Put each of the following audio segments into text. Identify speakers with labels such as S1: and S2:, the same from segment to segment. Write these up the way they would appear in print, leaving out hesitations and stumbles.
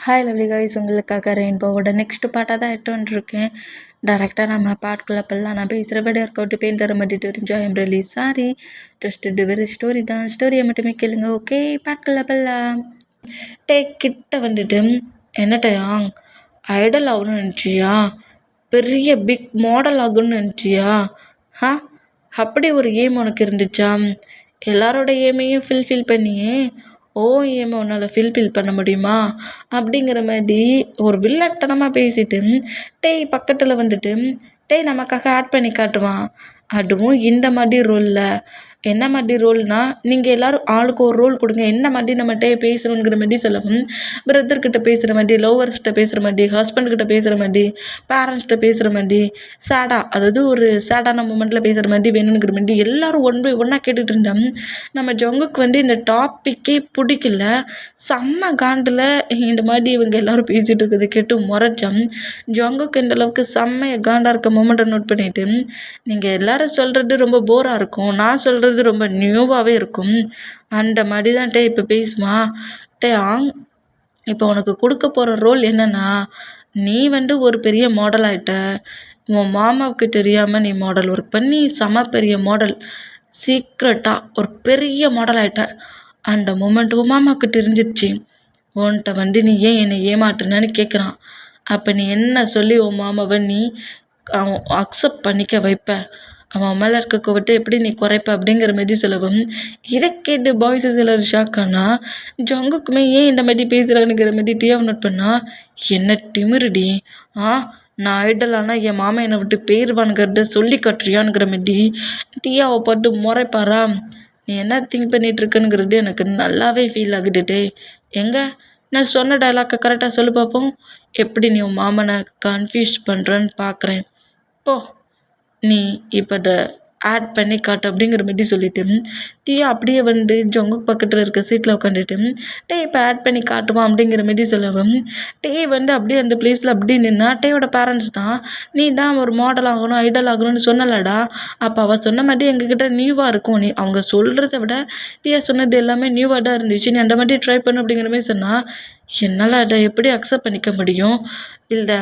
S1: Hi lovely guys, உங்களுக்காக ரெயின்போவோட next பாட்டாக தான் எட்டு வந்துருக்கேன். டேரெக்டாக நம்ம பாட்டுக்குள்ள போகலாம். நான் பேசுகிற விட இருக்கவுட்டு பேன் தர மாட்டி தெரிஞ்சா ஐம் ரியலி சாரி. ஜஸ்ட் டிவரி ஸ்டோரி தான், ஸ்டோரியை மட்டுமே கேளுங்க. ஓகே, பாட்டுக்குள்ள போகலாம். கிட்ட வந்துட்டு என்னட்டையா ஐடல் ஆகணும்னு நினச்சியா? பெரிய பிக் மாடல் ஆகணும்னு நினச்சியா? அப்படி ஒரு ஏம் உனக்கு இருந்துச்சா? எல்லாரோட ஏமையும் ஃபில் பண்ணியே ஓ ஏமை உன்னால் ஃபில் பண்ண முடியுமா அப்படிங்கிற மாதிரி ஒரு வில்லட்டனமாக பேசிட்டு பக்கத்தில் வந்துட்டு நமக்காக ஆட் பண்ணி காட்டுவான். அதுவும் இந்த மாதிரி ரோலில். என்ன மாதிரி ரோல்னால், நீங்கள் எல்லோரும் ஆளுக்கு ஒரு ரோல் கொடுங்க, என்ன மாதிரி நம்மகிட்ட பேசணுங்கிற மாதிரி சொல்லவும், பிரதர்கிட்ட பேசுகிற மாதிரி, லவ்வர்ஸ்கிட்ட பேசுகிற மாதிரி, ஹஸ்பண்ட்கிட்ட பேசுகிற மாதிரி, பேரண்ட்ஸ்கிட்ட பேசுகிற மாதிரி, சேடாக, அதாவது ஒரு சேடான மூமெண்ட்டில் பேசுகிற மாதிரி வேணுங்கிற மாதிரி எல்லோரும் ஒன்றா கேட்டுகிட்டு இருந்தோம். நம்ம ஜங்குக்கு இந்த டாப்பிக்கே பிடிக்கல. செம்ம காண்டில் இந்த மாதிரி இவங்க எல்லோரும் பேசிகிட்டு இருக்கிறது கேட்டு முறைச்சோம். ஜங்குக்கு இந்த அளவுக்கு செம்மைய காண்டாக இருக்க மூமெண்ட்டை நோட் பண்ணிவிட்டு, நீங்கள் எல்லோரும் சொல்கிறது ரொம்ப போராக இருக்கும், நான் சொல்கிறது ரொம்ப நியூவாகவே இருக்கும், அந்த மாதிரி தான் இப்போ பேசுமா. இப்போ உனக்கு கொடுக்க போகிற ரோல் என்னென்னா, நீ ஒரு பெரிய மாடல் ஆகிட்ட. உன் மாமாவுக்கு தெரியாமல் நீ மாடல் ஒர்க் பண்ணி செம பெரிய மாடல், சீக்ரெட்டாக ஒரு பெரிய மாடல் ஆகிட்ட. அந்த மூமெண்ட் உன் மாமாவுக்கு தெரிஞ்சிடுச்சு. உன்கிட்ட நீ ஏன் என்னை ஏமாட்டுனன்னு கேட்குறான். அப்போ நீ என்ன சொல்லி உன் மாமாவை நீ அவன் அக்செப்ட் பண்ணிக்க வைப்ப? அவன் மேலே இருக்க கோவத்தை எப்படி நீ குறைப்ப அப்படிங்கிற மாதிரி சொல்லவும், இதை கேட்டு பாய்ஸஸ் எல்லோரும் ஷாக் ஆனால், ஜங்குக்குமே ஏன் இந்த மாதிரி பேசுகிறானுங்கிற மாதிரி டியாவை நோட் பண்ணா, என்ன திமிருடி, நான் ஐடலானா என் மாமா என்னை விட்டு பேருவானுங்கிறத சொல்லி கட்டுறியானுங்கிற மாதிரி டியாவை பார்த்து முறைப்பாரா. நீ என்ன திங்க் பண்ணிகிட்டு இருக்குங்கிறது எனக்கு நல்லாவே ஃபீல் ஆகுதுட்டே. எங்கே நான் சொன்ன டைலாக்கை கரெக்டாக சொல்லி பார்ப்போம். எப்படி நீ உன் மாமனை கன்ஃபியூஸ் பண்ணுறன்னு பார்க்குறேன். போ, நீ இப்போ ஆட் பண்ணி காட்டு அப்படிங்கிற மாதிரி சொல்லிட்டு தியா அப்படியே ஜொங்கு பக்கத்தில் இருக்க சீட்டில் உட்காந்துட்டு இப்போ ஆட் பண்ணி காட்டுவான் அப்படிங்கிற மாதிரி சொல்லவும், அப்படியே அந்த பிளேஸில் அப்படி நின்னா டேயோட பேரண்ட்ஸ் தான், நீ தான் ஒரு மாடல் ஆகணும், ஐடல் ஆகணும்னு சொன்னலடா. அப்போ அவள் சொன்ன மாதிரி எங்ககிட்ட நியூவாக இருக்கும். நீ அவங்க சொல்கிறத விட தியா சொன்னது எல்லாமே நியூவாக தான் இருந்துச்சு. நீ அந்த மாதிரி ட்ரை பண்ணு அப்படிங்கிற மாதிரி சொன்னால், என்னால் அதை எப்படி அக்செப்ட் பண்ணிக்க முடியும்? இல்லை,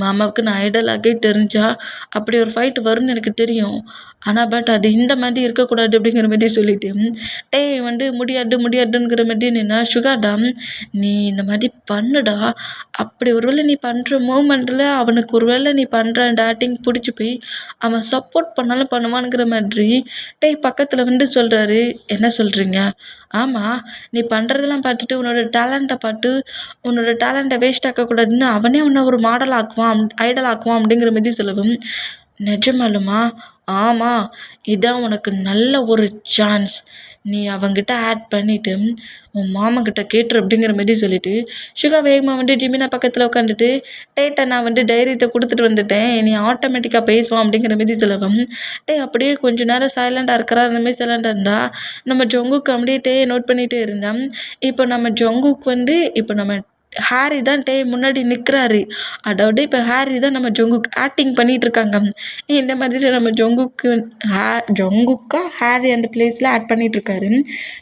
S1: மாமாவுக்கு நான் ஐடலாகவே தெரிஞ்சால் அப்படி ஒரு ஃபைட் வரும்னு எனக்கு தெரியும். ஆனால் பட் அது இந்த மாதிரி இருக்கக்கூடாது அப்படிங்கிற மாதிரி சொல்லிவிட்டு முடியாதுங்கிற மாதிரி நின்னா, சுகாடா நீ இந்த மாதிரி பண்ணுடா. அப்படி ஒருவேளை நீ பண்ணுற மூமெண்ட்டில் அவனுக்கு ஒருவேளை நீ பண்ணுற அந்த ஆக்டிங் பிடிச்சி போய் அவன் சப்போர்ட் பண்ணாலும் பண்ணுவானுங்கிற மாதிரி பக்கத்தில் சொல்கிறாரு. என்ன சொல்கிறீங்க? ஆமாம், நீ பண்ணுறதெல்லாம் பார்த்துட்டு உன்னோட டேலண்ட்டை வேஸ்ட் ஆக்கக்கூடாதுன்னு அவனே உன்னை ஒரு மாடல் ஆக்குவான், ஐடல் ஆக்குவான் அப்படிங்கிற மாதிரி சொல்லவும், நிஜமாலுமா? ஆமாம், இதான் உனக்கு நல்ல ஒரு சான்ஸ். நீ அவங்கிட்ட ஆட் பண்ணிவிட்டு உன் மாமன்கிட்ட கேட்டுரு அப்படிங்கிற மாதிரி சொல்லிவிட்டு சுகா வேகமாக ஜிமினா பக்கத்தில் உட்காந்துட்டு டேட்டை நான் டைரியத்தை கொடுத்துட்டு வந்துட்டேன், நீ ஆட்டோமேட்டிக்காக பேசுவான் அப்படிங்கிற மாதிரி சொல்லவும், அப்படியே கொஞ்சம் நேரம் சைலண்டாக இருக்கிறா. அந்த மாதிரி சைலண்டாக இருந்தால் நம்ம ஜொங்குக்கு அப்படியே நோட் பண்ணிகிட்டே இருந்தேன். இப்போ நம்ம ஜொங்குக்கு இப்போ நம்ம ஹாரி தான் முன்னாடி நிற்கிறாரு. அதாவது இப்போ ஹாரி தான் நம்ம ஜொங்குக்கு ஆக்டிங் பண்ணிகிட்ருக்காங்க. இந்த மாதிரி நம்ம ஜொங்குக்கா ஹாரி அந்த பிளேஸில் ஆக்ட் பண்ணிகிட்ருக்காரு.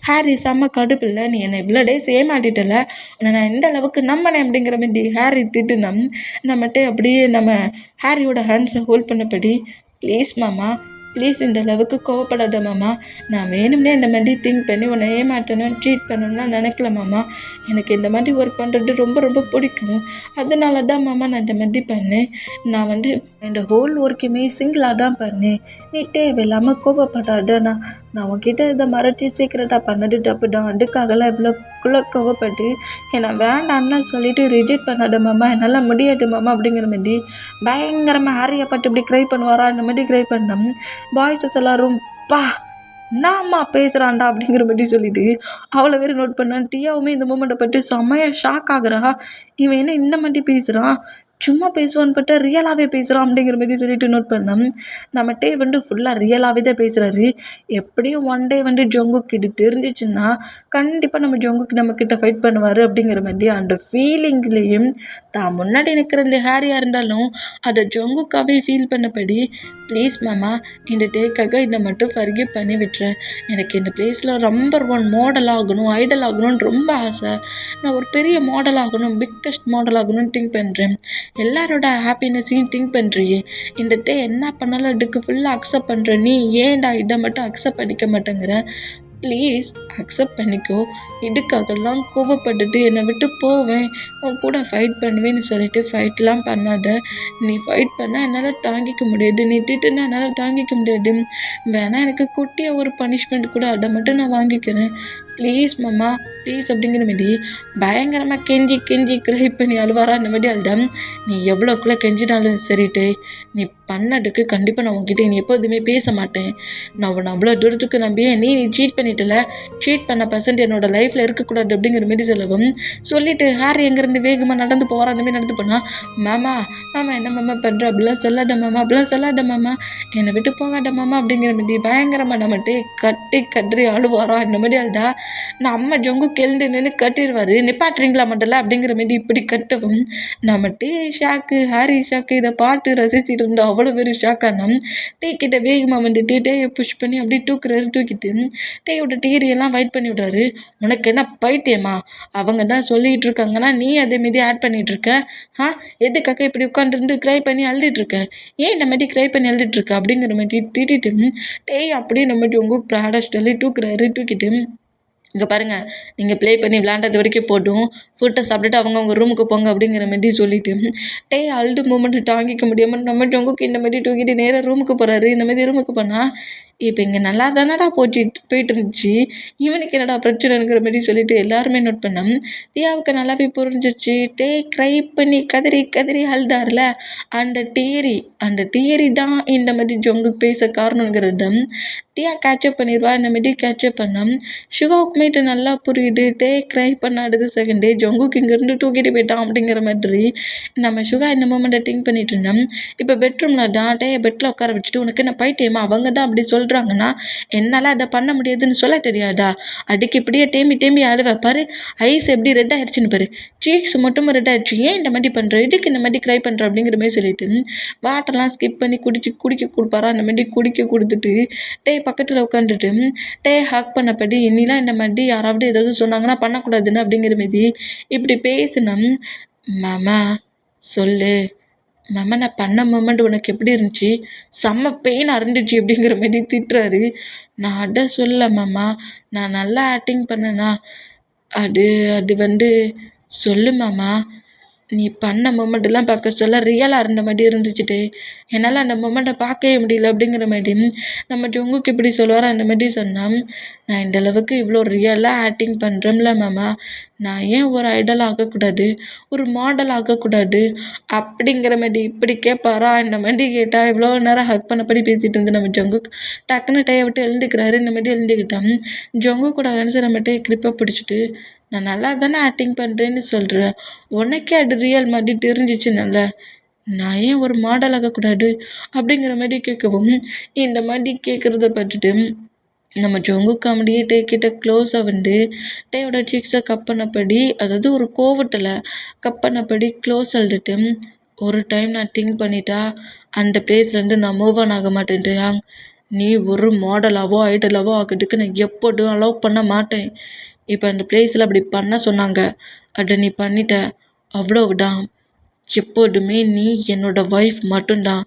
S1: ஹாரி செம்ம கடுப்பில்லை, நீ என்னை இவ்வளோ டேஸ் ஏமாட்டிட்டல, நான் எந்த அளவுக்கு நம்பினேன் அப்படிங்கிற மாதிரி ஹாரி திட்டுனோம். நம்மகிட்ட அப்படியே நம்ம ஹாரியோட ஹேண்ட்ஸை ஹோல்ட் பண்ணபடி, ப்ளீஸ் மாமா, ப்ளீஸ் இந்த அளவுக்கு கோவப்படாத மாமா, நான் வேணும்னே இந்த மாதிரி திங்க் பண்ணி உன்னை ஏமாட்டணும், ட்ரீட் பண்ணணும்லாம் நினைக்கல மாமா, எனக்கு இந்த மாதிரி ஒர்க் பண்ணுறது ரொம்ப ரொம்ப பிடிக்கும், அதனால தான் மாமா நான் இந்த மாதிரி பண்ணேன், நான் இந்த ஹோல் ஒர்க்குமே சிங்கிளாக தான் பண்ணேன், நீ தேவையில்லாமல் கோவப்படாத, நான் உன்கிட்ட இதை மறைச்சி சீக்கிரட்டாக பண்ணது தப்பு தான், அதுக்காகலாம் இவ்வளோக்குள்ளே கோவப்பட்டு என்னை வேண்டான்னு சொல்லிட்டு ரிஜெக்ட் பண்ணாத மாமா, என்னால் முடியாது மாமா அப்படிங்கிற மாதிரி பயங்கரமாக ஹாரியை பட்டு இப்படி க்ரை பண்ணுவாரா, அந்த மாதிரி க்ரை பண்ணோம். பாய்ஸஸ் எல்லோரும் பா நாம்மா பேசுகிறான்டா அப்படிங்கிற மாதிரி சொல்லிட்டு அவ்வளோ பேர் நோட் பண்ணான். டியாவுமே இந்த மூமெண்ட்டை பற்றி செம்மையாக ஷாக் ஆகுறா. இவன் என்ன இந்த மாதிரி பேசுகிறான், சும்மா பேசுவான்னு பார்த்தா ரியலாகவே பேசுகிறான் அப்படிங்கிற மாதிரி சொல்லிட்டு நோட் பண்ணேன். நம்ம டே வந்து ஃபுல்லாக ரியலாகவே தான் பேசுகிறாரு. எப்படியும் ஒன் டே வந்து ஜங்குக்கு இது தெரிஞ்சிச்சுன்னா கண்டிப்பாக நம்ம ஜங்குக்கு நம்மக்கிட்ட ஃபைட் பண்ணுவார் அப்படிங்கிற மாதிரி அந்த ஃபீலிங்லேயும் தான் முன்னாடி நிற்கிறது ஹாரியாக இருந்தாலும் அதை ஜங்குக்காகவே ஃபீல் பண்ணபடி, ப்ளீஸ் மாமா இந்த டேக்காக இதை மட்டும் ஃபர்கிவ் பண்ணி விட்டுறேன். எனக்கு இந்த பிளேஸில் நம்பர் 1 மாடல் ஆகணும், ஐடல் ஆகணும்னு ரொம்ப ஆசை. நான் ஒரு பெரிய மாடல் ஆகணும், பிக்கஸ்ட் மாடல் ஆகணும்னு திங்க் பண்ணுறேன். எல்லாரோட ஹாப்பினஸையும் திங்க் பண்ணுறியே. இந்த டே என்ன பண்ணாலும் அதுக்கு ஃபுல்லாக அக்செப்ட் பண்ணுற நீ ஏன்டா இதை மட்டும் அக்செப்ட் பண்ணிக்க மாட்டேங்கிற? ப்ளீஸ் அக்செப்ட் பண்ணிக்கோ. இதுக்காகலாம் கோவப்பட்டுட்டு என்னை விட்டு போவேன், உன் கூட ஃபைட் பண்ணுவேன்னு சொல்லிட்டு ஃபைட்லாம் பண்ணாத. நீ ஃபைட் பண்ணால் என்னால் தாங்கிக்க முடியாது, நீ திட்டுனா என்னால் தாங்கிக்க முடியாது. வேணா எனக்கு குட்டியாக ஒரு பனிஷ்மெண்ட் கூட அதை மட்டும் நான் வாங்கிக்கிறேன். ப்ளீஸ் மாமா ப்ளீஸ் அப்படிங்கிற மாதிரி பயங்கரமாக கெஞ்சி கெஞ்சி க்ரை பண்ணி அழுவாரா. அந்த மாதிரி அழுதம். நீ எவ்வளோக்குள்ளே கெஞ்சினாலும் சரிட்டே, நீ பண்ணதுக்கு கண்டிப்பாக நான் உங்ககிட்ட நீ எப்போதுமே பேச மாட்டேன். நான் உன்னை அவ்வளோ தூரத்துக்கு நம்பியே நீ சீட் பண்ணிட்டல. சீட் பண்ண பர்சன்ட் என்னோட லைஃப்பில் இருக்கக்கூடாது அப்படிங்கிற மாதிரி சொல்லவும் சொல்லிட்டு ஹாரி எங்கேருந்து வேகமாக நடந்து போகிற அந்த மாதிரி நடந்து போனால், மாமா மாமா என்ன மாமா பண்ணுற, அப்படிலாம் சொல்லாத மாமா, அப்படிலாம் சொல்லாத மாமா, என்னை விட்டு போகாத மாமா அப்படிங்கிற மாதிரி பயங்கரமாக நம்மகிட்டே கட்டி கட்டி அழுவாரா. இந்த மாதிரி அழுதா நம்ம ஜொங்கு கெழுந்து நின்று கட்டிடுவார். நிப்பாட்டுறீங்களா மட்டும்ல அப்படிங்கிற மாதிரி இப்படி கட்டவும் நம்ம டே ஷாக்கு, ஹாரி ஷாக்கு. இதை பாட்டு ரசிச்சுட்டு இருந்தோம். அவ்வளோ பேர் ஷாக்கானோம். டே கிட்ட வேகமாக வந்துட்டு டேயை புஷ் பண்ணி அப்படியே தூக்குறாரு. தூக்கிட்டு டேயோட டீரியெல்லாம் வெயிட் பண்ணி விடுறாரு. உனக்கு என்ன பைத்தியமா? அவங்க தான் சொல்லிகிட்டு இருக்காங்கன்னா நீ அதே மாரி ஆட் பண்ணிகிட்டு இருக்க. எதுக்காக இப்படி உட்காந்துருந்து க்ரை பண்ணி அழுதுட்டு இருக்க? ஏன் இந்த மாதிரி க்ரை பண்ணி அழுதுட்டு இருக்க அப்படிங்கிற மாதிரி திட்டிட்டு டே அப்படியே நம்ம ஜொங்கு ப்ராடக்ட் சொல்லி தூக்குறாரு. தூக்கிட்டு இங்கே பாருங்கள், நீங்கள் ப்ளே பண்ணி விளையாண்டது வரைக்கும் போட்டும், ஃபுட்டை சாப்பிட்டுட்டு அவங்கவுங்க ரூமுக்கு போங்க அப்படிங்கிற மாதிரி சொல்லிவிட்டு டே அல்டு மூமெண்ட் தாங்கிக்க முடியாமல் நம்ம ஜொங்குக்கு இந்த மாதிரி தூக்கிட்டு நேராக ரூமுக்கு போகிறாரு. இந்த மாதிரி ரூமுக்கு போனால் இப்போ இங்கே நல்லா தானடா போயிட்டு இருந்துச்சு, இவனுக்கு என்னடா பிரச்சனைங்கிற மாதிரி சொல்லிட்டு எல்லாருமே நோட் பண்ணோம். தியாவுக்கு நல்லாவே புரிஞ்சிச்சு. டே க்ரை பண்ணி கதறி கதறி அழுதார்ல, அந்த டியரி தான் இந்த மாதிரி ஜொங்குக்கு பேச காரணங்கிறது தியா கேட்சப் பண்ணிடுவா. இந்த மாதிரி கேட்சப் பண்ணோம். ஷுகாவுக்குமேட்டு நல்லா புரியுது. டே க்ரை பண்ண அடுத்த செகண்டே ஜொங்குக்கு இங்கேருந்து தூக்கிட்டு போயிட்டான் அப்படிங்கிற மாதிரி நம்ம ஷுகா இந்த மூமெண்ட்டை திங்க் பண்ணிட்டு இருந்தோம். இப்போ பெட்ரூமில் தான் டே பெட்டில் உட்கார வச்சுட்டு, உனக்கு என்ன பைத்தியமா, அவங்க தான் அப்படி சொல்கிறாங்கன்னா என்னால் அதை பண்ண முடியாதுன்னு சொல்ல தெரியாதா? அடிக்கு இப்படியே தேம்பி அழுவ பாரு, ஐஸ் எப்படி ரெட் ஆயிடுச்சுன்னு பாரு, சீக்ஸ் மட்டும் ரெட் ஆயிடுச்சு, ஏன் இந்த மாதிரி பண்ணுற, இதுக்கு இந்த மாதிரி க்ரை பண்ணுற அப்படிங்கிற மாதிரி சொல்லிட்டு வாட்டர்லாம் ஸ்கிப் பண்ணி குடிக்க கொடுப்பாரா. அந்த மாதிரி குடிக்க கொடுத்துட்டு டே பக்கத்தில் உட்காந்துட்டு டே ஹக் பண்ணப்படி, இனிலாம் இந்த மாதிரி யாராவது ஏதாவது சொன்னாங்கன்னா பண்ணக்கூடாதுன்னு அப்படிங்கிற மாதிரி இப்படி பேசினோம். மாமா சொல்லு மாமா, நான் பண்ண மூமெண்ட் உனக்கு எப்படி இருந்துச்சு? செம்ம பெயின் அருந்துச்சு அப்படிங்கிற மாதிரி திட்டுறாரு. நான் அட சொல்ல மாமா, நான் நல்லா ஆக்டிங் பண்ணேனா? அது அது வந்து சொல்லு மாமா, நீ பண்ண மொமெண்ட்டெல்லாம் பார்க்க சொல்ல ரியலாக இருந்த மாதிரி இருந்துச்சுட்டு, என்னால் அந்த மொமெண்ட்டை பார்க்கவே முடியல அப்படிங்கிற மாதிரி நம்ம ஜொங்குக்கு இப்படி சொல்லுவார். அந்த மாதிரி சொன்னால், நான் இந்த அளவுக்கு இவ்வளோ ரியலாக ஆக்டிங் பண்ணுறேன்ல மாமா, நான் ஏன் ஒரு ஐடல் ஆகக்கூடாது, ஒரு மாடல் ஆகக்கூடாது அப்படிங்கிற மாதிரி இப்படி கேட்பாரா. இந்த மாதிரி கேட்டால் இவ்வளோ நேரம் ஹக் பண்ணப்படி பேசிகிட்டு இருந்து நம்ம ஜொங்குக்கு டக்குன்னு டையை விட்டு எழுந்துக்கிறாரு. இந்த மாதிரி எழுந்துக்கிட்டான். ஜொங்கு கூட ஆன்சர் நம்ம டே கிளிப்பை பிடிச்சிட்டு, நான் நல்லா தானே ஆக்டிங் பண்ணுறேன்னு சொல்கிறேன், உனக்கே அது ரியல் மாதிரி தெரிஞ்சிச்சுனால நான் ஏன் ஒரு மாடல் ஆகக்கூடாது அப்படிங்கிற மாதிரி கேட்கவும், இந்த மாதிரி கேட்குறத பார்த்துட்டு நம்ம ஜொங்கு காமெடியே டே கிட்ட க்ளோஸாக வந்து டேயோட சீக்ஸை கப் பண்ணப்படி, அதாவது ஒரு கோவத்தில் கப் பண்ணப்படி க்ளோஸ் அழுதுட்டு, ஒரு டைம் நான் திங்க் பண்ணிட்டா அந்த பிளேஸ்லேருந்து நான் மூவ் ஆன் ஆக மாட்டேன்ட்டு. நீ ஒரு மாடலாவோ ஐடலாவோ ஆகிறதுக்கு நான் எப்போதும் அலோவ் பண்ண மாட்டேன். இப்போ அந்த பிளேஸில் அப்படி பண்ண சொன்னாங்க, அதை நீ பண்ணிட்ட, அவ்வளவுதான். எப்போதுமே நீ என்னோடய ஒய்ஃப் மட்டும்தான்.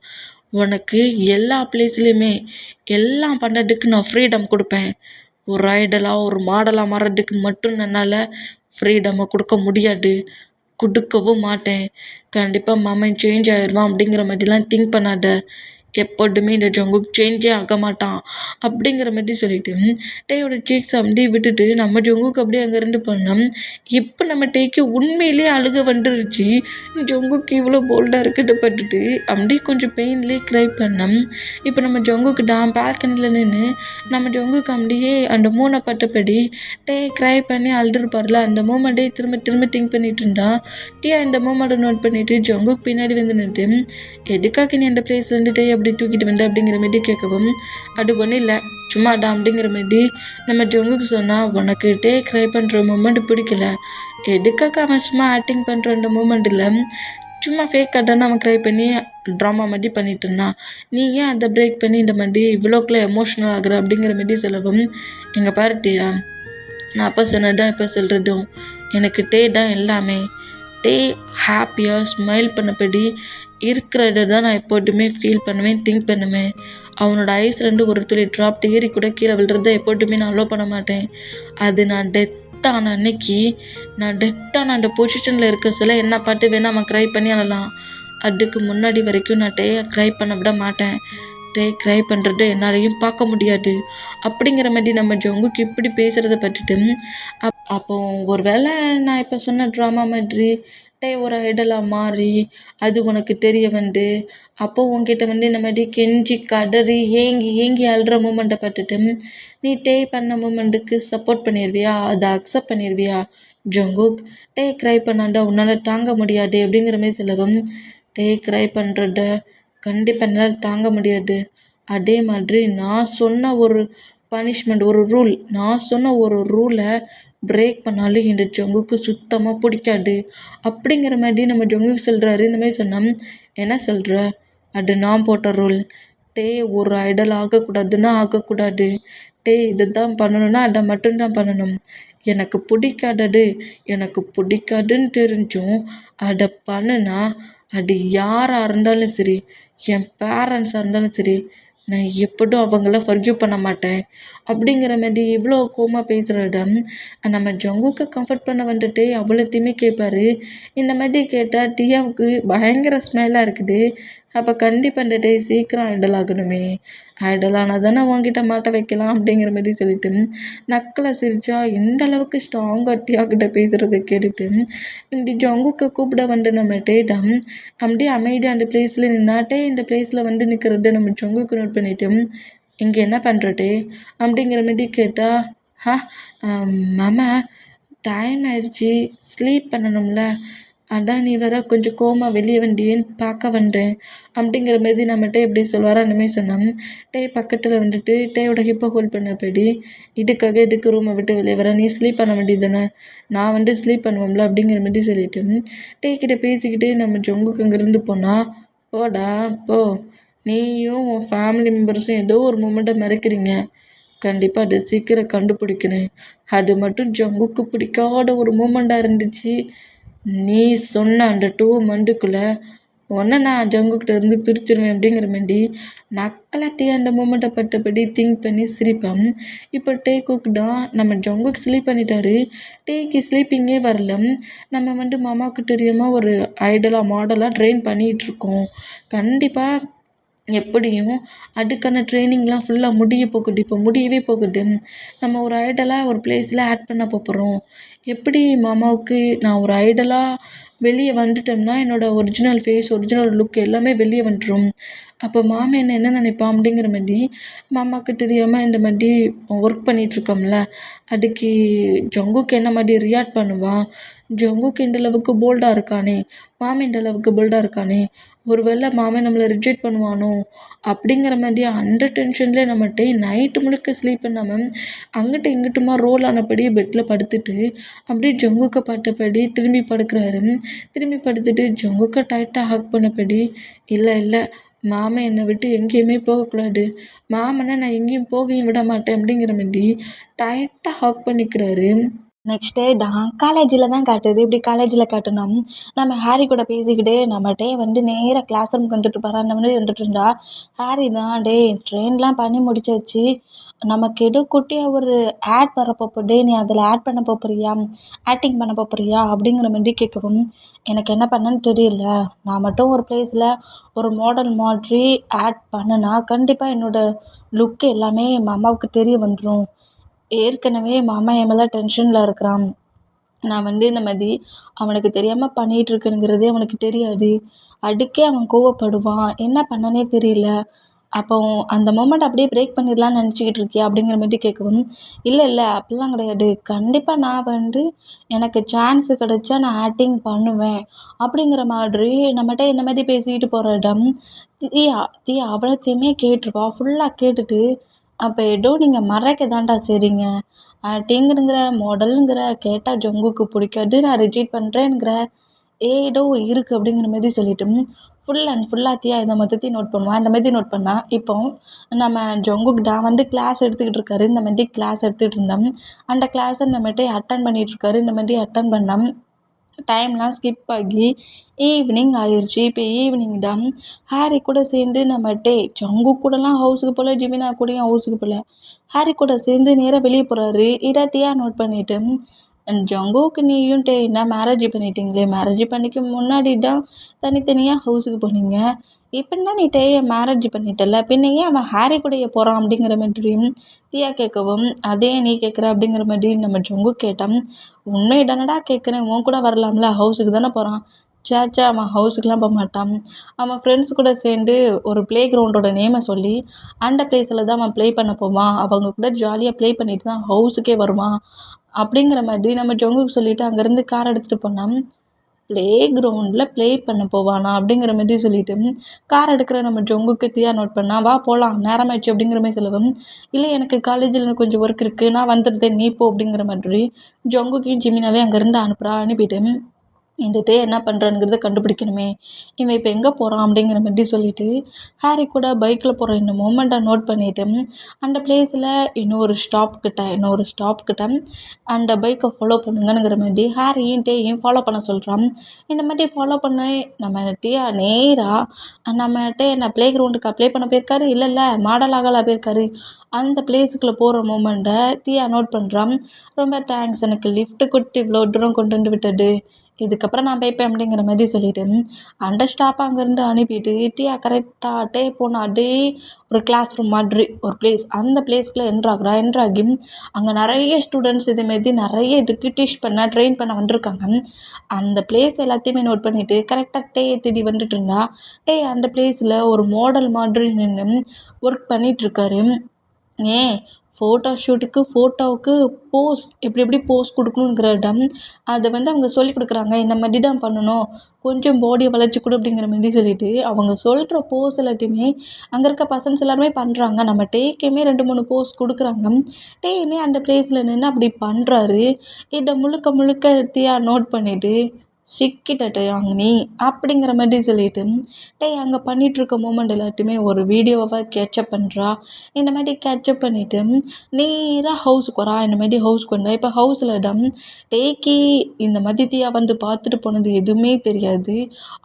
S1: உனக்கு எல்லா பிளேஸ்லேயுமே எல்லாம் பண்ணுறதுக்கு நான் ஃப்ரீடம் கொடுப்பேன். ஒரு ஐடலாக ஒரு மாடலாக மாறுறதுக்கு மட்டும் என்னால் ஃப்ரீடமை கொடுக்க முடியாது, கொடுக்கவும் மாட்டேன். கண்டிப்பாக மாமன் சேஞ்ச் ஆயிடுவான் அப்படிங்கிற மாதிரிலாம் திங்க் பண்ணாத. எப்போதுமே இந்த ஜங்குக் சேஞ்சே ஆக மாட்டான் அப்படிங்கிற மாதிரி சொல்லிட்டு டேயோட சீக்ஸ் அப்படியே விட்டுட்டு நம்ம ஜங்குக்கு அப்படியே அங்கேருந்து பண்ணோம். இப்போ நம்ம டேக்கு உண்மையிலேயே அழுக வந்துருச்சு. ஜங்குக்கு இவ்வளோ போல்டாக இருக்கட்டு பட்டுட்டு அப்படியே கொஞ்சம் பெயின்லேயே க்ரை பண்ணோம். இப்போ நம்ம ஜங்குக்கு பால்கனியில் நின்று நம்ம ஜங்குக்கு அப்படியே அந்த மூணை பட்டபடி க்ரை பண்ணி அழுதுருப்பார்ல அந்த மூமெண்ட்டே திரும்ப திரும்ப திங்க் பண்ணிட்டு இருந்தா. டியா இந்த மூமெண்ட்டை நோட் பண்ணிட்டு ஜங்குக்கு பின்னாடி வந்து நின்று எதுக்காக நீ அந்த பிளேஸ்லேருந்து டே அப்படி தூக்கிட்டு வந்த அப்படிங்கிற மாரி கேட்கவும், அது ஒன்றும் இல்லை சும்மாடா அப்படிங்கிற மாரி நம்ம ஜங்குக்கு சொன்னால், உனக்கு டே க்ரை பண்ணுற மூமெண்ட் பிடிக்கல, எதுக்காக அவன் சும்மா ஆக்டிங் பண்ணுற அந்த மூமெண்ட்டில் சும்மா ஃபேக் கட்டான அவன் க்ரை பண்ணி ட்ராமா மாதிரி பண்ணிட்டு இருந்தான். நீ ஏன் அதை பிரேக் பண்ணி இந்த மாதிரி இவ்வளோக்குள்ள எமோஷ்னல் ஆகுற அப்படிங்கிற மாரி சொல்லவும், எங்கள் பாருட்டியா நான் அப்போ சொன்னதா இப்போ சொல்கிறதும் எனக்கு டே தான் எல்லாமே. டே ஹாப்பியாக ஸ்மைல் பண்ணபடி இருக்கிறத தான் நான் எப்போதுமே ஃபீல் பண்ணுவேன், திங்க் பண்ணுவேன். அவனோட ஐஸ்லேருந்து ஒரு துளி ட்ராப் ஏறி கூட கீழே விழுறத எப்போதுமே நான் அலோவ் பண்ண மாட்டேன். அது நான் டெத்தான அன்னைக்கு நான் டெத்தான அந்த பொசிஷனில் இருக்க சொல்ல என்ன பார்த்து வேணா அவன் க்ரை பண்ணி அழலாம். அதுக்கு முன்னாடி வரைக்கும் நான் டேயை க்ரை பண்ண விட மாட்டேன். டே க்ரை பண்ணுறது என்னாலையும் பார்க்க முடியாது அப்படிங்கிற மாதிரி நம்ம ஜங்குக்கு இப்படி பேசுகிறத பட்டுட்டு அப்போ ஒரு வேளை நான் இப்போ சொன்ன ட்ராமா மாதிரி டே ஒரு ஐடலாக மாறி அது உனக்கு தெரிய வந்து அப்போ உன்கிட்ட வந்து இந்த மாதிரி கெஞ்சி கதறி ஏங்கி ஏங்கி அழுற மூமெண்ட்டை பார்த்துட்டு நீ டே பண்ண மூமெண்ட்டுக்கு சப்போர்ட் பண்ணிடுவியா, அதை அக்செப்ட் பண்ணிடுவியா? ஜங்குக் டே க்ரை பண்ணாண்டா உன்னால் தாங்க முடியாது அப்படிங்கிற மாதிரி சொல்லவும், டே க்ரை பண்ணுறத கண்டிப்பாக என்னால் தாங்க முடியாது. அதே மாதிரி நான் சொன்ன ஒரு பனிஷ்மெண்ட் ஒரு ரூல், நான் சொன்ன ஒரு ரூலை பிரேக் பண்ணாலும் இந்த ஜங்குக்கு சுத்தமாக பிடிக்காது அப்படிங்கிற மாதிரி நம்ம ஜங்குக்கு சொல்கிறாரு. இந்த மாதிரி சொன்னால் என்ன சொல்கிற, அது நான் போட்ட ரூல். டே ஒரு ஐடல் ஆகக்கூடாதுன்னா ஆகக்கூடாது. டே இதை தான் பண்ணணும்னா அதை மட்டும்தான் பண்ணணும். எனக்கு பிடிக்காதது எனக்கு பிடிக்காதுன்னு தெரிஞ்சும் அதை பண்ணுனா அது யாராக இருந்தாலும் சரி, என் பேரண்ட்ஸாக இருந்தாலும் சரி, நான் எப்போதும் அவங்கள ஃபர்கிவ் பண்ண மாட்டேன் அப்படிங்கிற மாதிரி இவ்வளோ கோவமாக பேசுகிற இடம் நம்ம ஜங்குக்கு கம்ஃபர்ட் பண்ண வந்துட்டு அவ்வளோத்தையுமே கேட்பாரு. இந்த மாதிரி கேட்டால் டியாவுக்கு பயங்கர ஸ்மெல்லாக இருக்குது. அப்போ கண்டிப்பாக இந்த டே சீக்கிரம் ஐடல் ஆகணுமே, ஐடல் ஆனால் தானே உங்ககிட்ட மாட்ட வைக்கலாம் அப்படிங்கிற மாதிரி சொல்லிட்டு நக்கலை சிரிச்சா இந்த அளவுக்கு ஸ்ட்ராங்காக டியாக்கிட்ட பேசுகிறத கேட்டுட்டு இப்படி ஜங்குக்கு கூப்பிட வந்து நம்ம டேடம் அப்படியே அமைதியாக அந்த பிளேஸில் நின்னாட்டே இந்த பிளேஸில் வந்து நிற்கிறத நம்ம ஜங்குக்கு நோட் பண்ணிவிட்டு இங்கே என்ன பண்ணுறட்டே அப்படிங்கிற மாதிரி கேட்டால், மாமா டைம் ஆயிடுச்சு ஸ்லீப் பண்ணணும்ல, அதான் நீ வேற கொஞ்சம் கோவமாக வெளியே வண்டியேன்னு பார்க்க வந்தேன் அப்படிங்கிற மாதிரி நம்மகிட்ட எப்படி சொல்லுவாரோ அந்த மாதிரி சொன்னான். டே பக்கத்தில் வந்துட்டு டேயோட ஹிப்பை ஹோல்ட் பண்ணபடி இதுக்காக இதுக்கு ரூமை விட்டு வெளியே வர, நீ ஸ்லீப் பண்ண வேண்டியது தானே, நான் வந்து ஸ்லீப் பண்ணுவோம்ல அப்படிங்கிற மாதிரி சொல்லிட்டு டே கிட்ட பேசிக்கிட்டு நம்ம ஜங்குக்கு அங்கேருந்து போனால், போடா போ, நீயும் உன் ஃபேமிலி மெம்பர்ஸும் ஏதோ ஒரு மூமெண்ட்டை மறைக்கிறீங்க, கண்டிப்பாக அதை சீக்கிரம் கண்டுபிடிக்கிறேன். அது மட்டும் ஜங்குக்கு பிடிக்காத ஒரு மூமெண்ட்டாக இருந்துச்சு. நீ சொன்ன அந்த 2 மந்த்துக்குள்ளே உன்னை நான் ஜங்குக்கிட்ட இருந்து பிரிச்சிருவேன் அப்படிங்கிற மாதிரி நக்கலாட்டி அந்த மூமெண்ட்டை பட்டபடி திங்க் பண்ணி சிரிப்பேன். இப்போ டேக்குக்கு தான் நம்ம ஜங்குக்கு ஸ்லீப் பண்ணிட்டாரு. டேக்கு ஸ்லீப்பிங்கே வரல. நம்ம வந்து மாமாவுக்கு தெரியாமல் ஒரு ஐடலாக மாடலாக ட்ரெயின் பண்ணிகிட்ருக்கோம். கண்டிப்பாக எப்படியும் அதுக்கான ட்ரைனிங்லாம் ஃபுல்லாக முடிய போகுது. இப்போ முடியவே போகுது. நம்ம ஒரு ஐடலாக ஒரு பிளேஸில் ஆட் பண்ண போகிறோம். எப்படி மாமாவுக்கு நான் ஒரு ஐடலாக வெளியே வந்துட்டோம்னா என்னோடய ஒரிஜினல் ஃபேஸ், ஒரிஜினல் லுக் எல்லாமே வெளியே வந்துடும். அப்போ மாமா என்ன நினைப்பான் அப்படிங்கிற மாதிரி மாமாவுக்கு தெரியாமல் இந்த மாதிரி ஒர்க் பண்ணிகிட்ருக்கோம்ல, அதுக்கு ஜங்குக்கு என்ன மாதிரி ரியாக்ட் பண்ணுவான், ஜங்குக்கு இந்த அளவுக்கு போல்டாக இருக்கானே, மாமன் இந்த அளவுக்கு போல்டாக இருக்கானே, ஒரு வேளை மாமன் நம்மளை ரிஜெக்ட் பண்ணுவானோ அப்படிங்கிற மாதிரி அந்த டென்ஷன்லேயே நம்மகிட்ட நைட்டு முழுக்க ஸ்லீப் பண்ணாமல் அங்கிட்டு இங்கிட்டுமா ரோல் ஆனபடியே பெட்டில் படுத்துட்டு அப்படியே ஜங்குக்கை பார்த்தபடி திரும்பி படுக்கிறாரு. திரும்பி படுத்துட்டு ஜங்குக்கை டைட்டாக ஹக் பண்ணபடி, இல்லை இல்லை மாமன் என்னை விட்டு எங்கேயுமே போகக்கூடாது, மாமனை நான் எங்கேயும் போகையும் விட மாட்டேன் அப்படிங்கிற மாதிரி டைட்டாக ஹக் பண்ணிக்கிறாரு. நெக்ஸ்ட் டே தான் காலேஜில் தான் காட்டுது. இப்படி காலேஜில் காட்டுனா நம்ம ஹாரி கூட பேசிக்கிட்டே நம்மகிட்டே நேராக கிளாஸ் ரூமுக்கு வந்துட்டு இருப்பாரு. அந்த மாதிரி வந்துட்டு இருந்தா ஹாரி தான், டேய் ட்ரெயின்லாம் பண்ணி முடிச்சாச்சு, நமக்கு ஏதோ குட்டியாக ஒரு ஆட் வரப்போ, டே நீ அதில் ஆட் பண்ண போறியா, ஆக்டிங் பண்ண போறியா அப்படிங்கிற மாதிரி கேட்கவும், எனக்கு என்ன பண்ணேன்னு தெரியல, நான் மட்டும் ஒரு பிளேஸில் ஒரு மாடல் மாதிரி ஆட் பண்ணுனா கண்டிப்பாக என்னோடய லுக் எல்லாமே என் அம்மாவுக்கு தெரிய வந்துடும். ஏற்கனவே என் மாமா என் மேலே டென்ஷனில் இருக்கிறான். நான் இந்த மாதிரி அவனுக்கு தெரியாமல் பண்ணிகிட்ருக்கேனுங்கிறதே அவனுக்கு தெரியாது. அடிக்கே அவன் கோவப்படுவான். என்ன பண்ணனே தெரியல. அப்போ அந்த மொமெண்ட் அப்படியே பிரேக் பண்ணிடலான்னு நினச்சிக்கிட்டு இருக்கியா அப்படிங்கிற மாதிரி கேட்கவும், இல்லை இல்லை அப்படிலாம் கிடையாது. கண்டிப்பாக நான் எனக்கு சான்ஸு கிடைச்சா நான் ஆக்டிங் பண்ணுவேன் அப்படிங்கிற மாதிரி நம்மகிட்ட இந்த மாதிரி பேசிக்கிட்டு போகிற இடம் தியா தியா அவ்வளோத்தையுமே கேட்டுருவா. ஃபுல்லாக கேட்டுட்டு, அப்போ ஏதோ நீங்கள் மறைக்க தான்டா செய்றீங்க. ஆக்டிங்குங்கிற மாடலுங்கிற கேட்டால் ஜங்குக்கு பிடிக்காது, நான் ரிஜெக்ட் பண்ணுறேங்கிற, ஏதோ இருக்குது அப்படிங்கிற மாதிரி சொல்லிட்டு ஃபுல் அண்ட் ஃபுல்லாக தியா இதை மொத்தத்தையும் நோட் பண்ணுவான். இந்த மாதிரி நோட் பண்ணால் இப்போ நம்ம ஜங்குக் தான் கிளாஸ் எடுத்துக்கிட்டு இருக்காரு. இந்த மாதிரி கிளாஸ் எடுத்துகிட்டு இருந்தோம். அந்த கிளாஸை நம்மகிட்ட அட்டன் பண்ணிகிட்டு இருக்காரு. இந்த மாதிரி அட்டன் பண்ணோம். டைம்லாம் ஸ்கிப் ஆகி ஈவினிங் ஆயிடுச்சு. இப்போ ஈவினிங் தான் ஹாரி கூட சேர்ந்து நம்மகிட்ட ஜங்குக் கூடலாம் ஹவுஸுக்கு போகல, ஜிமினா கூடயும் ஹவுஸுக்கு போகல, ஹாரி கூட சேர்ந்து நேராக வெளியே போகிறாரு. இதை தியா நோட் பண்ணிவிட்டு, ஜங்குக்கு நீயும் என்ன மேரேஜ் பண்ணிட்டீங்களே, மேரேஜ் பண்ணிக்க முன்னாடி தான் தனித்தனியாக ஹவுஸுக்கு போனீங்க, இப்போன்னா நீ மேரேஜ் பண்ணிட்டல, பின்ன ஏன் அவன் ஹாரி கூடயே போகிறான் அப்படிங்கிற மாதிரி தியா கேட்கவும், அதே நீ கேட்குற அப்படிங்கிற மாதிரி நம்ம ஜங்கு கேட்டோம். உண்மை தானடா கேட்குறேன், உன் கூட வரலாம்ல, ஹவுஸுக்கு தானே போகிறான். சேச்சா அவன் ஹவுஸுக்கெலாம் போக மாட்டான். அவன் ஃப்ரெண்ட்ஸ் கூட சேர்ந்து ஒரு ப்ளே கிரவுண்டோட நேமை சொல்லி அந்த பிளேஸில் தான் அவன் ப்ளே பண்ண போவான். அவங்க கூட ஜாலியாக ப்ளே பண்ணிட்டு தான் ஹவுஸுக்கே வருவான் அப்படிங்கிற மாதிரி நம்ம ஜங்குக்கு சொல்லிவிட்டு அங்கேருந்து கார் எடுத்துகிட்டு போனான். ப்ளே கிரவுண்டில் ப்ளே பண்ண போவானா அப்படிங்கிற மாதிரி சொல்லிவிட்டு கார் எடுக்கிற நம்ம ஜங்குக்கு தியா நோட் பண்ணா, வா போகலாம் நேரமாயிடுச்சு அப்படிங்கிற மாதிரி சொல்லவும், இல்லை எனக்கு காலேஜில் கொஞ்சம் ஒர்க் இருக்குது, நான் வந்துடுறேன் நீ போ அப்படிங்கிற மாதிரி ஜங்குக்கையும் ஜிமினாவே அங்கேருந்து அனுப்பிட்டு, இந்த என்ன பண்ணுறானுங்கிறத கண்டுபிடிக்கணுமே, இவன் இப்போ எங்கே போகிறான் அப்படிங்கிற மாதிரி சொல்லிவிட்டு ஹாரி கூட பைக்கில் போகிற இந்த மூமெண்ட்டை நோட் பண்ணிவிட்டு அந்த பிளேஸில் இன்னொரு ஸ்டாப் கிட்ட அந்த பைக்கை ஃபாலோ பண்ணுங்கங்கிற மாதிரி ஹாரியும் டேயும் ஃபாலோ பண்ண சொல்கிறான். இந்த மாதிரி ஃபாலோ பண்ண நம்ம டேயா நேராக நம்ம என்ன ப்ளே கிரவுண்டுக்கு அப்ளை பண்ண போயிருக்காரு, இல்லை மாடல் ஆகலாம் போயிருக்காரு. அந்த பிளேஸுக்குள்ளே போகிற மூமெண்ட்டை தியா நோட் பண்ணுறான். ரொம்ப தேங்க்ஸ், எனக்கு லிஃப்ட்டு கொடுத்து இவ்வளோ தூரம் கொண்டு வந்து விட்டது, இதுக்கப்புறம் நான் போய்ப்பேன் அப்படிங்கிற மாதிரி சொல்லிவிட்டு அந்த ஸ்டாப்பை அங்கேருந்து அனுப்பிட்டு தியா கரெக்டாக போன அதே ஒரு கிளாஸ் ரூம் மாதிரி ஒரு பிளேஸ், அந்த பிளேஸ்க்குள்ளே என்ட்ராகி அங்கே நிறைய ஸ்டூடெண்ட்ஸ் இதேமாரி நிறைய இதுக்கு டீச் பண்ண ட்ரெயின் பண்ண வந்திருக்காங்க. அந்த பிளேஸ் எல்லாத்தையுமே நோட் பண்ணிவிட்டு கரெக்டாக தேடி வந்துட்டு இருந்தா அந்த பிளேஸில் ஒரு மாடல் மாதிரி நின்று ஒர்க் பண்ணிகிட்ருக்காரு. ஏன் ஃபோட்டோவுக்கு போஸ் எப்படி போஸ் கொடுக்கணுங்கிற இடம் அதை அவங்க சொல்லிக் கொடுக்குறாங்க. இந்த மாதிரி தான் பண்ணணும், கொஞ்சம் பாடியை வளைச்சி கொடு அப்படிங்கிற மாதிரி சொல்லிவிட்டு அவங்க சொல்கிற போஸ் எல்லாத்தையுமே அங்கே இருக்க பர்சன்ஸ் எல்லாருமே பண்ணுறாங்க. நம்ம டேக்குமே 2-3 போஸ் கொடுக்குறாங்க. டேயுமே அந்த பிளேஸில் நின்று அப்படி பண்ணுறாரு. இதை முழுக்க தியா நோட் பண்ணிவிட்டு, சிக்கிட்டே அங்கே நீ அப்படிங்கிற மாதிரி சொல்லிவிட்டு அங்கே பண்ணிகிட்ருக்க மூமெண்ட் எல்லாத்தையுமே ஒரு வீடியோவாக கேட்சப் பண்ணுறா. இந்த மாதிரி கேட்சப் பண்ணிவிட்டு நேராக ஹவுஸுக்கு வரா. இந்த மாதிரி ஹவுஸுக்கு வந்தால் இப்போ ஹவுஸில் தான் டேக்கு இந்த மாதிரி தியா பார்த்துட்டு போனது எதுவுமே தெரியாது.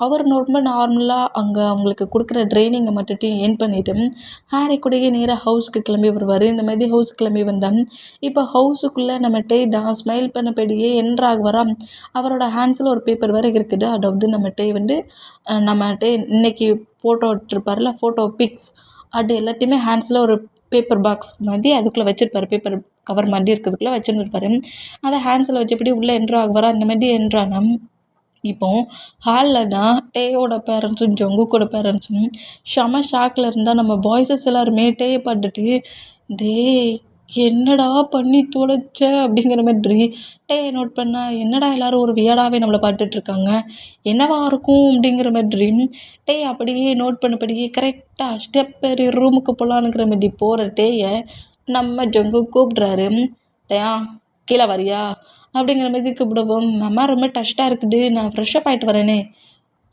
S1: அவர் ரொம்ப நார்மலாக அங்கே அவங்களுக்கு கொடுக்குற ட்ரைனிங்கை மட்டும் ஏர்ன் பண்ணிவிட்டு ஹாரி கூடயே நேராக ஹவுஸுக்கு கிளம்பி வருவார். இந்த மாதிரி ஹவுஸுக்கு கிளம்பி வந்தால் இப்போ ஹவுஸுக்குள்ளே நம்ம தான் ஸ்மைல் பண்ணபடியே என்ட்ராக வரா. அவரோட ஹேண்ட்ஸில் ஒரு பேப்பர் வேறு இருக்குது. அதாவது நம்ம இன்னைக்கு ஃபோட்டோ எடுத்துருப்பார்ல, ஃபோட்டோ பிக்ஸ், அது எல்லாத்தையுமே ஹேண்ட்ஸில் ஒரு பேப்பர் பாக்ஸ் மாதிரி அதுக்குள்ளே வச்சுருப்பாரு, பேப்பர் கவர் மாதிரி இருக்கிறதுக்குள்ளே வச்சுருந்துருப்பாரு. அதை ஹேண்ட்ஸில் வச்சபடி உள்ளே என்ட்ராக வரா. இந்த மாதிரி என்ட்ரானா இப்போ ஹாலில் தான் டேயோட பேரண்ட்ஸும் ஜங்குக்கோட பேரண்ட்ஸும் செம ஷாக்கில் இருந்தால் நம்ம பாய்ஸஸ் எல்லாருமே டேயை பார்த்துட்டு, டேய் என்னடா பண்ணி தொலைச்ச அப்படிங்கிற மாதிரி டேயை நோட் பண்ணால், என்னடா எல்லோரும் ஒரு வியடாகவே நம்மளை பார்த்துட்ருக்காங்க, என்னவா இருக்கும் அப்படிங்கிற மாதிரி டே அப்படியே நோட் பண்ணபடியே கரெக்டாக ஸ்டெப் ஏறி ரூமுக்கு போகலான்னுங்கிற மாதிரி போகிற டேயை நம்ம ஜங்கு கூப்பிட்றாரு. டேயா கீழே வரியா அப்படிங்கிற மாதிரி கூப்பிடுவோம். அம்மா ரொம்ப டஸ்ட்டாக இருக்குது, நான் ஃப்ரெஷ்ஷப் ஆகிட்டு வரேனே,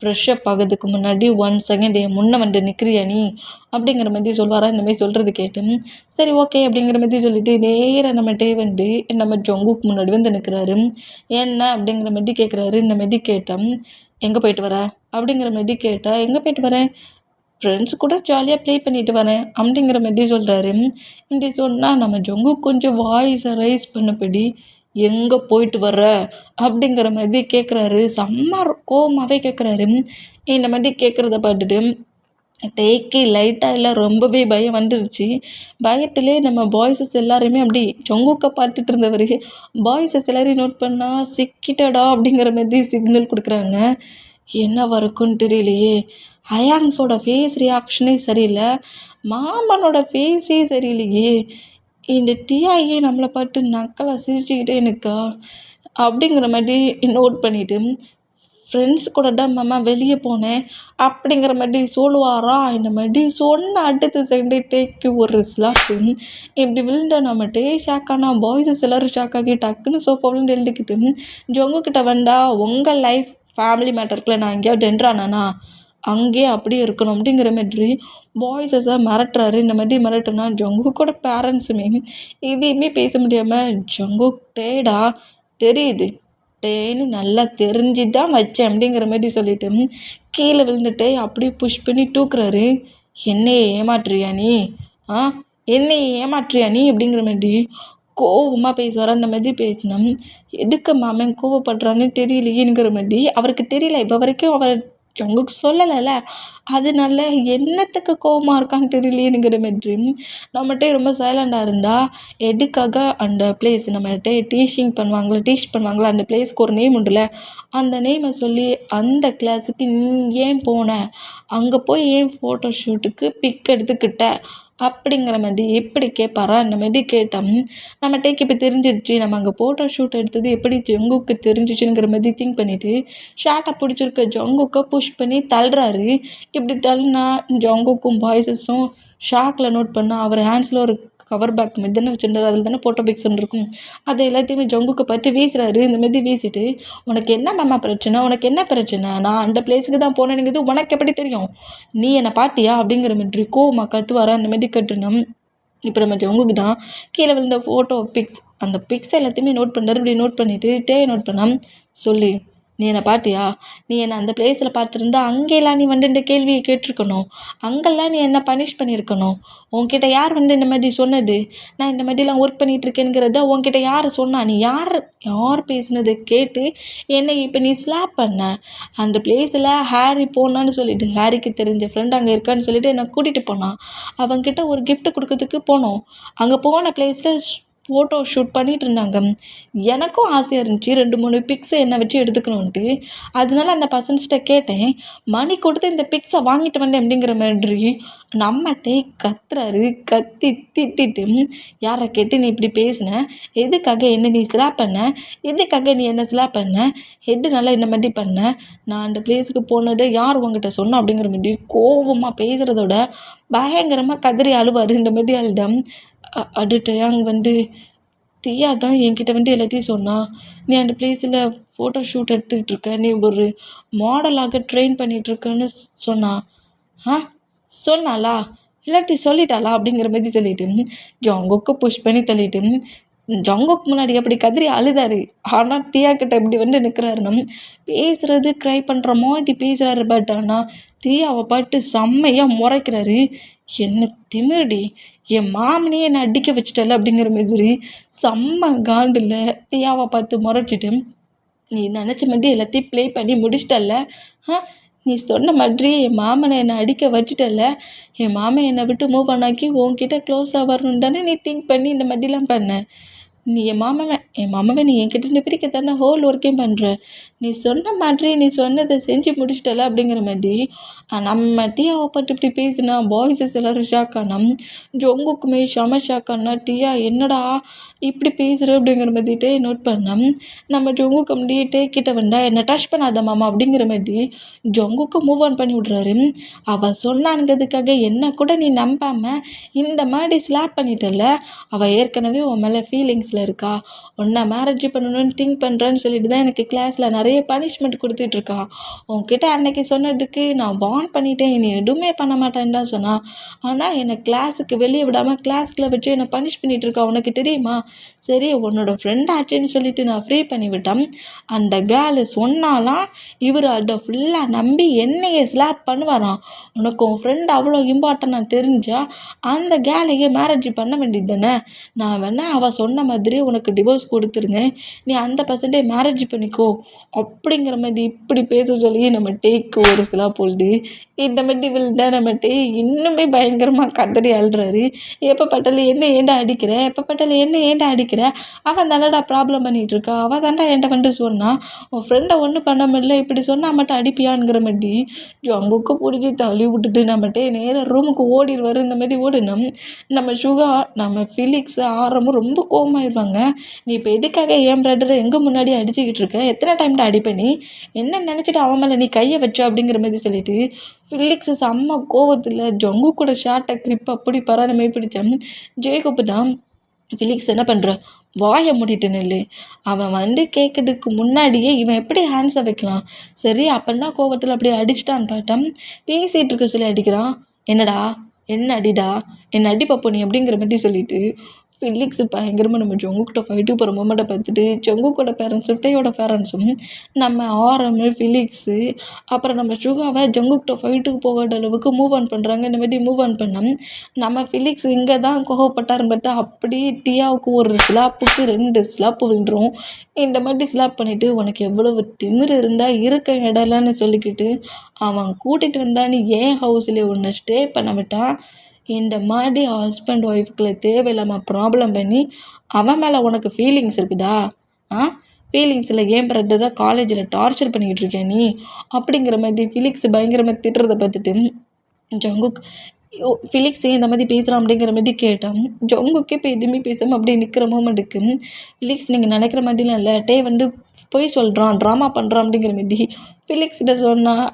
S1: ஃப்ரெஷ்ஷப் ஆகிறதுக்கு முன்னாடி 1 செகண்ட் என் முன்ன வந்து நிற்கிறியா நீ அப்படிங்கிற மாதிரி சொல்வாரா. இந்த மாதிரி சொல்கிறது கேட்டு சரி ஓகே அப்படிங்கிற மாதிரி சொல்லிட்டு நேராக நம்ம டே வந்து நம்ம ஜங்குக்கு முன்னாடி வந்து நிற்கிறாரு. என்ன அப்படிங்கிற மாதிரி கேட்குறாரு. இந்த மாதிரி கேட்டேன் எங்கே போயிட்டு வர அப்படிங்கிற மாதிரி கேட்டால் எங்கே போயிட்டு வரேன் ஃப்ரெண்ட்ஸ் கூட ஜாலியாக ப்ளே பண்ணிட்டு வரேன் அப்படிங்கிற மாதிரி சொல்கிறாரு. இப்படி சொன்னால் நம்ம ஜங்கு கொஞ்சம் வாய்ஸை ரைஸ் பண்ணபடி எங்கே போயிட்டு வர்ற அப்படிங்கிற மாதிரி கேட்குறாரு. செம்ம கோவமாகவே கேட்குறாரு. இந்த மாதிரி கேட்குறத பார்த்துட்டு டேக்கி லைட்டாக இல்லை ரொம்பவே பயம் வந்துருச்சு. பயத்திலே நம்ம பாய்ஸஸ் எல்லாருமே அப்படி ஜங்குக்கை பார்த்துட்டு இருந்தவர் பாய்ஸஸ் எல்லாரையும் நோட் பண்ணால் சிக்கிட்டடா அப்படிங்கிற மாதிரி சிக்னல் கொடுக்குறாங்க. என்ன இருக்குன்னு தெரியலையே. அயான்ஸோட ஃபேஸ் ரியாக்ஷனே சரியில்லை, மாமனோட ஃபேஸே சரியில்லையே. இந்த டிஐயே நம்மளை பார்த்து நக்கலாக சிரிச்சுக்கிட்டே இருக்கா அப்படிங்கிற மாதிரி நோட் பண்ணிவிட்டு ஃப்ரெண்ட்ஸ் கூட தான் மாமா வெளியே போனேன் அப்படிங்கிற மாதிரி சொல்லுவாரா. இந்த மாதிரி சொன்ன அடுத்த செகண்டே டேக்கு ஒரு ஸ்லாப்பு இப்படி விழுந்த நம்மகிட்டே ஷாக்கானா பாய்ஸஸ் எல்லோரும் ஷாக்காகி டக்குன்னு சோஃபா விழுந்து எழுந்துக்கிட்டு ஜொங்குக்கிட்ட வந்தா உங்கள் லைஃப் ஃபேமிலி மேட்டருக்குள்ள நான் எங்கேயாவது டென்ட்ரானானா அங்கேயே அப்படியே இருக்கணும் அப்படிங்கிற மாதிரி பாய்ஸஸை மிரட்டுறாரு. இந்த மாதிரி மிரட்டுனா ஜங்குக்கோட பேரண்ட்ஸுமே இதையுமே பேச முடியாமல் ஜங்கு டேடா தெரியுது டேன்னு நல்லா தெரிஞ்சு தான் வச்சேன் அப்படிங்கிற மாதிரி சொல்லிட்டு கீழே விழுந்துட்டே அப்படியே புஷ் பண்ணி தூக்குறாரு. என்னையை ஏமாற்றுறியா நீ என்னையை ஏமாற்றுறியா நீ அப்படிங்கிற மாதிரி கோவமாக பேசுவார். அந்த மாதிரி பேசினோம் எதுக்கு மாமன் கோவப்படுறான்னு தெரியலையேங்கிற மாதிரி அவருக்கு தெரியல. இப்போ வரைக்கும் அவர் ஜங்குக்கு சொல்லலைல்ல, அதனால என்னத்துக்கு கோவமாக இருக்கான்னு தெரியலையேங்கிற மாதிரி நம்மகிட்டே ரொம்ப சைலண்டாக இருந்தால் எதுக்காக அந்த பிளேஸ் நம்மகிட்ட டீச் பண்ணுவாங்களா அந்த பிளேஸ்க்கு ஒரு நேம் உண்டுல, அந்த நேமை சொல்லி அந்த கிளாஸுக்கு நீ ஏன் போன, அங்கே போய் ஏன் ஃபோட்டோ ஷூட்டுக்கு பிக் எடுத்துக்கிட்ட அப்படிங்கிற மாதிரி எப்படி கேட்பாரா. அந்த மாதிரி கேட்டோம் நம்ம டேக்கு இப்போ தெரிஞ்சிருச்சு நம்ம அங்கே ஃபோட்டோ ஷூட் எடுத்தது எப்படி ஜங்குக்கு தெரிஞ்சிச்சுங்கிற மாதிரி திங்க் பண்ணிவிட்டு ஷார்ட்டை பிடிச்சிருக்க ஜங்குக்கை புஷ் பண்ணி தள்ளுறாரு. இப்படி தள்ளுனா ஜங்குக்கும் பாய்ஸஸும் ஷாக்கில் நோட் பண்ணால் அவர் ஹேண்ட்ஸில் ஒரு கவர் பேக் மாதிரி தானே வச்சுருந்தாரு, அதில் தானே ஃபோட்டோ பிக்ஸ் இருக்கும். அதை எல்லாத்தையுமே ஜங்குக்கு பற்றி வீசுறாரு. இந்த மாதிரி வீசிட்டு உனக்கு என்ன மாமா பிரச்சனை, உனக்கு என்ன பிரச்சனை, நான் அந்த பிளேஸுக்கு தான் போனேனுங்கிறது உனக்கு எப்படி தெரியும், நீ என்னை பார்த்தியா அப்படிங்கிற மாதிரி கோவமாக கத்துவாரா. அந்த மாதிரி கட்டுனோம். இப்போ நம்ம ஜங்குக்கு தான் கீழே விழுந்த ஃபோட்டோ பிக்ஸ் அந்த பிக்ஸ் எல்லாத்தையுமே நோட் பண்ணுறாரு. இப்படி நோட் பண்ணிவிட்டு நோட் பண்ணால் சொல்லி நீ என்னை பார்த்தியா, நீ என்னை அந்த பிளேஸில் பார்த்துருந்தா அங்கேலாம் நீ வந்து இந்த கேள்வியை கேட்டிருக்கணும், அங்கெல்லாம் நீ என்ன பனிஷ் பண்ணியிருக்கணும். உன்கிட்ட யார் வந்து இந்த மாதிரி சொன்னது, நான் இந்த மாதிரிலாம் ஒர்க் பண்ணிகிட்ருக்கேங்கிறத உன்கிட்ட யார் சொன்னா, நீ யார் பேசுனதை கேட்டு என்னை இப்போ நீ ஸ்லாப் பண்ண. அந்த பிளேஸில் ஹாரி போனான்னு சொல்லிட்டு ஹாரிக்கு தெரிஞ்ச ஃப்ரெண்ட் அங்கே இருக்கான்னு சொல்லிட்டு என்னை கூட்டிகிட்டு போனான். அவங்ககிட்ட ஒரு கிஃப்ட் கொடுக்கறதுக்கு போனோம். அங்கே போன பிளேஸில் ஃபோட்டோ ஷூட் பண்ணிகிட்டு இருந்தாங்க. எனக்கும் ஆசையாக இருந்துச்சு 2-3 பிக்ஸை என்னை வச்சு எடுத்துக்கணுன்ட்டு. அதனால அந்த பர்சன்ஸ்கிட்ட கேட்டேன், மணி கொடுத்து இந்த பிக்ஸை வாங்கிட்டு வந்தேன் அப்படிங்கிற மாதிரி நம்மகிட்டே கத்துறாரு. கத்தி திட்டிட்டு யாரை கேட்டு நீ இப்படி பேசின, எதுக்காக என்ன நீ ஸ்லாப் பண்ண, எதுக்காக நீ என்ன ஸ்லாப் பண்ண, எதுனால இந்த மாதிரி பண்ண, நான் அந்த பிளேஸுக்கு போனதை யார் உங்ககிட்ட சொன்னோம் அப்படிங்கிற மாதிரி கோவமாக பேசுகிறதோட பயங்கரமாக கதறி அழுவார். இந்த மாதிரி அழுதம் அடுத்த வந்து தியா தான் என்கிட்ட வந்து எல்லாத்தையும் சொன்னா, நீ அந்த பிளேஸில் ஃபோட்டோ ஷூட் எடுத்துக்கிட்டு இருக்க, நீ ஒரு மாடலாக ட்ரெயின் பண்ணிகிட்ருக்கன்னு சொன்னா. சொன்னாலா இல்லாட்டி சொல்லிட்டாளா அப்படிங்கிற மாதிரி சொல்லிட்டு ஜங்குக்கு புஷ் பண்ணி தள்ளிட்டு ஜங்குக்கு முன்னாடி அப்படி கதறி அழுதாரு. ஆனால் தியா கிட்ட இப்படி வந்து நிற்கிறாருன்னா பேசுகிறது க்ரை பண்ணுற மாதிரி பேசுகிறாரு. பட் ஆனால் தியாவை பாட்டு செம்மையாக முறைக்கிறாரு. என்ன திமிருடி, என் மாமனே என்னை அடிக்க வச்சுட்டல அப்படிங்கிற மாதிரி செம்ம காண்டில் தியாவை பார்த்து முறைச்சிட்டு நீ நினச்ச மாதிரி எல்லாத்தையும் ப்ளே பண்ணி முடிச்சிட்டல, நீ சொன்ன மாதிரி என் மாமனை என்னை அடிக்க வச்சுட்டல, என் மாமன் என்னை விட்டு மூவ் ஆனாக்கி உன்கிட்ட க்ளோஸாக வரணும் தானே நீ திங்க் பண்ணி இந்த மாதிரிலாம் பண்ண. நீ என் மாமாவை நீ என்கிட்ட பிரிக்க தானே ஹோல் ஒர்க்கையும் பண்ணுற. நீ சொன்ன மாதிரி நீ சொன்னதை செஞ்சு முடிச்சிட்டல அப்படிங்கிற மாதிரி நம்ம டியாவை பட்டு இப்படி பேசினா பாய்ஸஸ் எல்லோரும் ஷாக்கானா ஜங்குக்குமே செம ஷாக்கானா டியா என்னடா இப்படி பேசுகிற அப்படிங்கிற மாதிரிட்டே நோட் பண்ணோம். நம்ம ஜங்குக்கு முடியிட்டே கிட்ட வந்தா என்னை டச் பண்ணாத மாமா அப்படிங்கிற மாதிரி ஜங்குக்கு மூவ் ஆன் பண்ணி விட்றாரு. அவள் சொன்னானுங்கிறதுக்காக என்ன கூட நீ நம்பாமல் இந்த மாதிரி ஸ்லாப் பண்ணிட்டல, அவள் ஏற்கனவே உன் மேலே ஃபீலிங்ஸ் மனசில் இருக்கா? உன்னை மேரேஜ் பண்ணணும்னு திங்க் பண்ணுறேன்னு சொல்லிட்டு தான் எனக்கு கிளாஸில் நிறைய பனிஷ்மெண்ட் கொடுத்துட்ருக்கா. உன்கிட்ட அன்னைக்கு சொன்னதுக்கு நான் வார்ன் பண்ணிட்டேன், நீ எதுவுமே பண்ண மாட்டேன்னு தான் சொன்னா. ஆனால் என்னை கிளாஸுக்கு வெளியே விடாமல் கிளாஸ்க்குள்ளே வச்சு என்னை பனிஷ் பண்ணிட்டு இருக்கா. உனக்கு தெரியுமா? சரி, உன்னோட ஃப்ரெண்ட் ஆச்சுன்னு சொல்லிட்டு நான் ஃப்ரீ பண்ணிவிட்டேன். அந்த கேர்ளு சொன்னாலாம் இவர் அதை ஃபுல்லாக நம்பி என்னையே ஸ்லாப் பண்ணுவாராம். உனக்கு உன் ஃப்ரெண்ட் அவ்வளோ இம்பார்ட்டன்ட் தெரிஞ்சா அந்த கேர்ளையே மேரேஜ் பண்ண வேண்டியது தானே? நான் வேணா அவள் சொன்ன மாதிரி உனக்கு டிவோர்ஸ் கொடுத்துருந்தேன், நீ அந்த பர்சன்டே மேரேஜ் பண்ணிக்கோ அப்படிங்கிற மாதிரி இப்படி பேச சொல்லி நம்ம டேக்கு ஒரு சில பொழுது இந்த மாதிரி வில்ட நம்ம டே இன்னுமே பயங்கரமாக கதறி அழுறாரு. எப்போ பட்டாலும் என்ன ஏண்டா அடிக்கிற, எப்போ பட்டாலும் என்ன ஏண்டா அடிக்கிற, அவன் தானடா ப்ராப்ளம் பண்ணிகிட்டு இருக்கா, அவள் தாண்டா என்கிட்ட வந்துட்டு சொன்னான், உன் ஃப்ரெண்டை ஒன்றும் பண்ண முடியல, இப்படி சொன்னால் மட்டும் அடிப்பியான்ங்கிற மாதிரி அங்குக்கு பிடிச்சி தள்ளி விட்டுட்டு நம்மகிட்டே நேராக ரூமுக்கு ஓடிடுவார். இந்த மாதிரி ஓடினோம் நம்ம சுகா நம்ம ஃபிலிக்ஸ் ஆரம்பம் ரொம்ப கோவமாயிருவாங்க. நீ இப்போ எதுக்காக என் பிரதரை எங்கே முன்னாடி அடிச்சுக்கிட்டு இருக்க, எத்தனை டைம்ல அடிப்ப, நீ என்ன நினச்சிட்டு அவன் மேலே நீ கையை வச்ச அப்படிங்கிற மாதிரி சொல்லிட்டு ஃபிலிக்ஸ் செம்ம கோவத்தில் ஜங்கு கூட ஷார்ட்டை கிரிப் அப்படி பரானமே பிடிச்சான். ஜெயகோப்பு தான் ஃபிலிக்ஸ் என்ன பண்ணுற, வாயை மூடிட்டு நில்லு, அவன் வந்து கேட்கறதுக்கு முன்னாடியே இவன் எப்படி ஹேண்ட்ஸை வைக்கலாம். சரி, அப்படின்னா கோவத்தில் அப்படியே அடிச்சிட்டான்னு பார்த்தேன். பேசிகிட்டு இருக்க சொல்லி அடிக்கிறான். என்னடா, என்ன அடிடா, என்ன அடி பாப்போ நீ அப்படிங்கிற மாதிரி சொல்லிட்டு ஃபிலிக்ஸ் பயங்கரமாக நம்ம ஜங்குக்கிட்ட ஃபைட்டு போகிற மொமெண்ட்டை பார்த்துட்டு ஜங்குக்கோட பேரண்ட்ஸும் டேயோட பேரண்ட்ஸும் நம்ம ஆரம் ஃபிலிக்ஸு அப்புறம் நம்ம சுகாவை ஜங்குக்கிட்ட ஃபைட்டுக்கு போகாத அளவுக்கு மூவ் ஆன் பண்ணுறாங்க. இந்த மாதிரி மூவ் ஆன் பண்ணோம். நம்ம ஃபிலிக்ஸ் இங்கே தான் கோவப்பட்டாருன்னு பார்த்தா அப்படியே டியாவுக்கு ஒரு ஸ்லாப்புக்கு 2 ஸ்லாப்பு விழுந்துரும். இந்த மாதிரி ஸ்லாப் பண்ணிவிட்டு உனக்கு எவ்வளவு திமிரு இருந்தால் இருக்க இடலன்னு சொல்லிக்கிட்டு அவன் கூட்டிகிட்டு வந்தான்னு ஏன் ஹவுஸ்லேயே ஒன்று ஸ்டே பண்ண விட்டான். இந்த மாதிரி ஹஸ்பண்ட் ஒய்ஃபுக்குள்ள தேவையில்லாமல் ப்ராப்ளம் பண்ணி அவன் மேலே உனக்கு ஃபீலிங்ஸ் இருக்குதா? ஃபீலிங்ஸில் ஏன் பிரதரை காலேஜில் டார்ச்சர் பண்ணிக்கிட்டு இருக்கேன் நீ அப்படிங்கிற மாதிரி ஃபிலிக்ஸ் பயங்கரமாக திட்டுறதை பார்த்துட்டு ஜங்குக் ஃபிலிக்ஸ் இந்த மாதிரி பேசுகிறான் அப்படிங்கிற மாதிரி கேட்டான். ஜங்குக்கே இப்போ எதுவுமே பேசாமல் அப்படியே நிற்கிற மூமெண்ட்டுக்கு ஃபிலிக்ஸ் நீங்கள் நினைக்கிற மாதிரிலாம் இல்லை, டே வந்து போய் சொல்கிறான், ட்ராமா பண்ணுறான் அப்படிங்கிற மாதிரி ஃபிலிக்ஸ்கிட்ட சொன்னால்